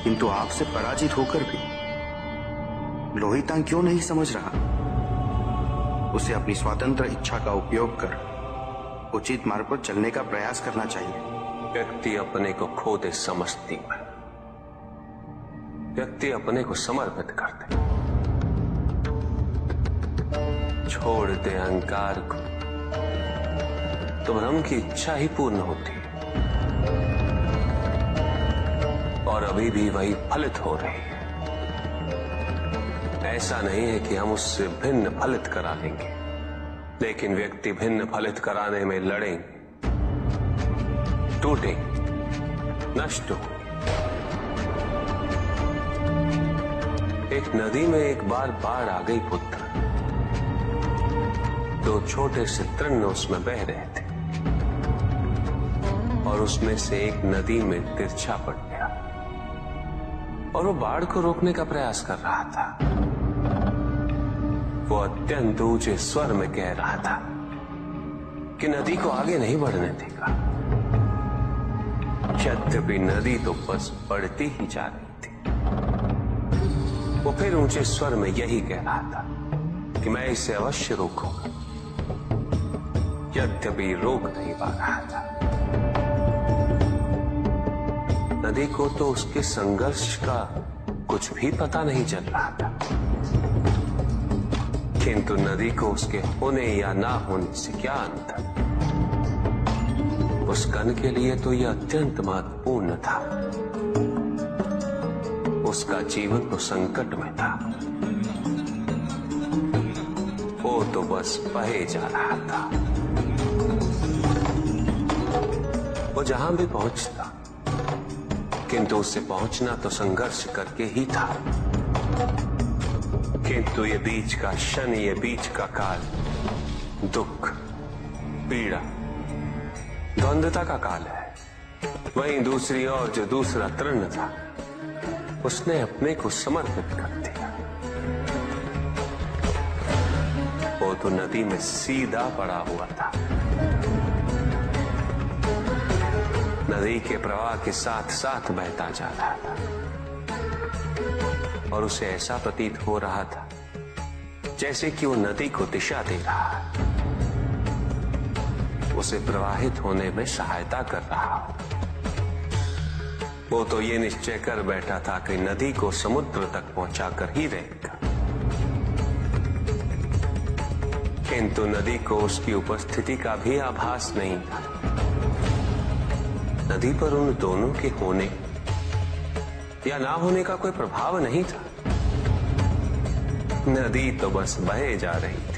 किंतु आपसे पराजित होकर भी लोहितांग क्यों नहीं समझ रहा? उसे अपनी स्वतंत्र इच्छा का उपयोग कर उचित मार्ग पर चलने का प्रयास करना चाहिए। व्यक्ति अपने को खो दे समझती है, व्यक्ति अपने को समर्पित कर दे, छोड़ दे अहंकार को, तो ब्रह्म की इच्छा ही पूर्ण होती है। और अभी भी वही फलित हो रही है। ऐसा नहीं है कि हम उससे भिन्न फलित करा लेंगे, लेकिन व्यक्ति भिन्न फलित कराने में लड़ेंगे, टूटेंगे, नष्ट हो। एक नदी में एक बार बाढ़ आ गई पुत्र। दो छोटे से तृण उसमें बह रहे थे और उसमें से एक नदी में तिरछा पड़ गया और वो बाढ़ को रोकने का प्रयास कर रहा था। वो अत्यंत ऊंचे स्वर में कह रहा था कि नदी को आगे नहीं बढ़ने देगा। यद्यपि नदी तो बस बढ़ती ही जा रही थी। वो फिर ऊंचे स्वर में यही कह रहा था कि मैं इसे अवश्य रोकूंगा, यद्यपि रोक नहीं पा रहा था। नदी को तो उसके संघर्ष का कुछ भी पता नहीं चल रहा था, किंतु नदी को उसके होने या ना होने से क्या अंतर। उस कण के लिए तो यह अत्यंत महत्वपूर्ण था। उसका जीवन तो संकट में था। वो तो बस बहे जा रहा था। वो जहां भी पहुंचता, किंतु उससे पहुंचना तो संघर्ष करके ही था। किंतु ये बीच का क्षण, ये बीच का काल दुख, पीड़ा, द्वंद्वता का काल है। वहीं दूसरी ओर जो दूसरा तृण था, उसने अपने को समर्पित कर दिया। वो तो नदी में सीधा पड़ा हुआ था, नदी के प्रवाह के साथ साथ बहता जा रहा था और उसे ऐसा प्रतीत हो रहा था जैसे कि वो नदी को दिशा दे रहा है, उसे प्रवाहित होने में सहायता कर रहा हो। वो तो ये निश्चय कर बैठा था कि नदी को समुद्र तक पहुंचाकर ही रहेगा, किंतु नदी को उसकी उपस्थिति का भी आभास नहीं था। नदी पर उन दोनों के होने या ना होने का कोई प्रभाव नहीं था। नदी तो बस बहे जा रही थी।